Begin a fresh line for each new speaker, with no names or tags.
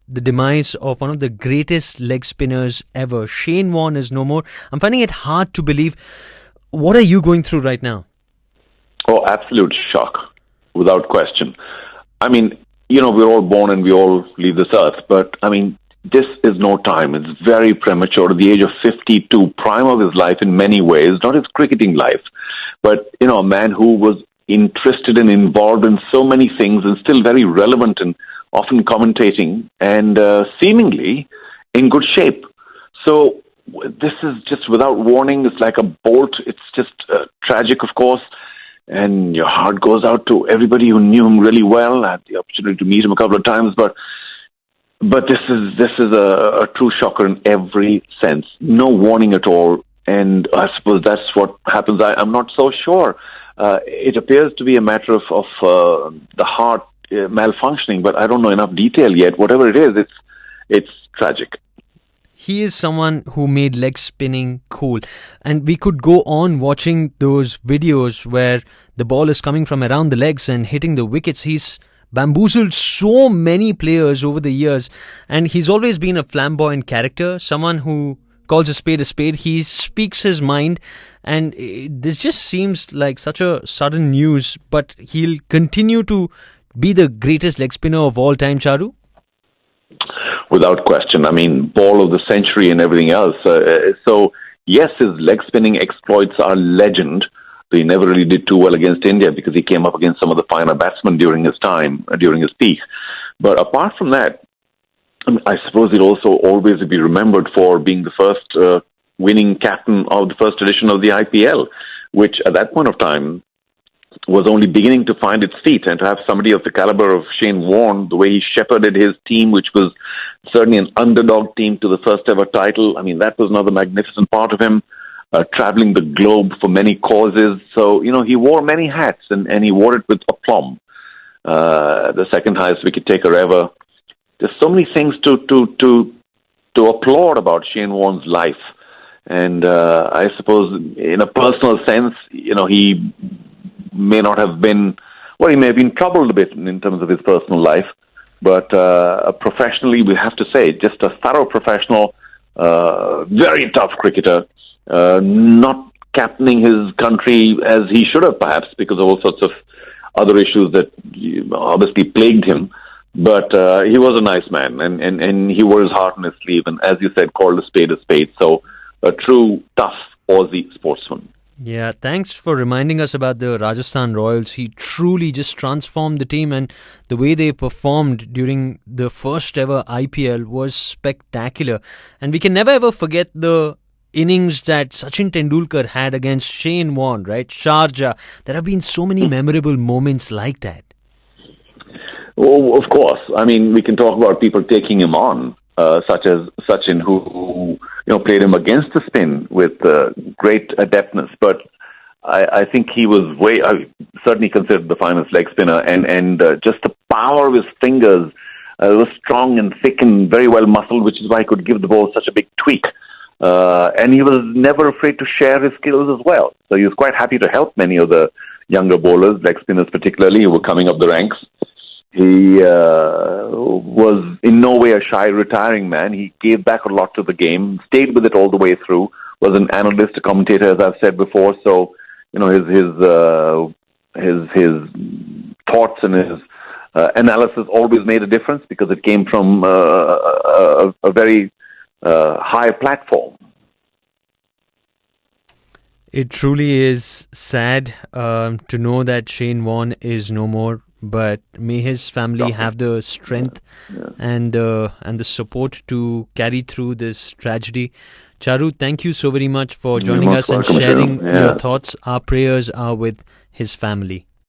the demise of one of the greatest leg spinners ever. Shane Warne is no more. I'm finding it hard to believe. What are you going through right now?
Oh, absolute shock, without question. I mean, we're all born and we all leave this earth, but I mean, this is no time. It's very premature. At the age of 52, prime of his life in many ways, not his cricketing life, but, a man who was interested and involved in so many things and still very relevant and often commentating and seemingly in good shape. So this is just without warning. It's like a bolt. It's just tragic, of course. And your heart goes out to everybody who knew him really well. I had the opportunity to meet him a couple of times, but this is a true shocker in every sense. No warning at all, and I suppose that's what happens. I'm not so sure. It appears to be a matter of the heart malfunctioning, but I don't know enough detail yet. Whatever it is, it's tragic.
He is someone who made leg spinning cool. And we could go on watching those videos where the ball is coming from around the legs and hitting the wickets. He's bamboozled so many players over the years. And he's always been a flamboyant character, someone who calls a spade a spade. He speaks his mind. And this just seems like such a sudden news. But he'll continue to be the greatest leg spinner of all time, Charu?
Without question. I mean, ball of the century and everything else. So, yes, his leg spinning exploits are legend. He never really did too well against India because he came up against some of the finer batsmen during his time, during his peak. But apart from that, I suppose he'll also always be remembered for being the first winning captain of the first edition of the IPL, which at that point of time was only beginning to find its feet, and to have somebody of the caliber of Shane Warne, the way he shepherded his team, which was certainly an underdog team to the first ever title. I mean, that was another magnificent part of him, traveling the globe for many causes. So, he wore many hats, and he wore it with aplomb. The second highest wicket taker ever. There's so many things to applaud about Shane Warne's life. And I suppose in a personal sense, he may not have been, he may have been troubled a bit in terms of his personal life, but professionally, we have to say, just a thorough professional, very tough cricketer, not captaining his country as he should have, perhaps, because of all sorts of other issues that obviously plagued him. But he was a nice man, and he wore his heart on his sleeve, and as you said, called a spade a spade. So a true tough Aussie sportsman.
Yeah, thanks for reminding us about the Rajasthan Royals. He truly just transformed the team, and the way they performed during the first ever IPL was spectacular. And we can never ever forget the innings that Sachin Tendulkar had against Shane Warne, right? Sharjah. There have been so many memorable moments like that.
Oh, of course. I mean, we can talk about people taking him on, such as Sachin, who played him against the spin with great adeptness. But I think he was certainly considered the finest leg spinner, and just the power of his fingers was strong and thick and very well muscled, which is why he could give the ball such a big tweak. And he was never afraid to share his skills as well. So he was quite happy to help many of the younger bowlers, leg spinners particularly, who were coming up the ranks. He was in no way a shy, retiring man. He gave back a lot to the game, stayed with it all the way through, was an analyst, a commentator, as I've said before. So, his thoughts and his analysis always made a difference because it came from a very high platform.
It truly is sad to know that Shane Warne is no more. But may his family have the strength and the support to carry through this tragedy. Charu, thank you so very much for joining us and sharing your thoughts. Our prayers are with his family.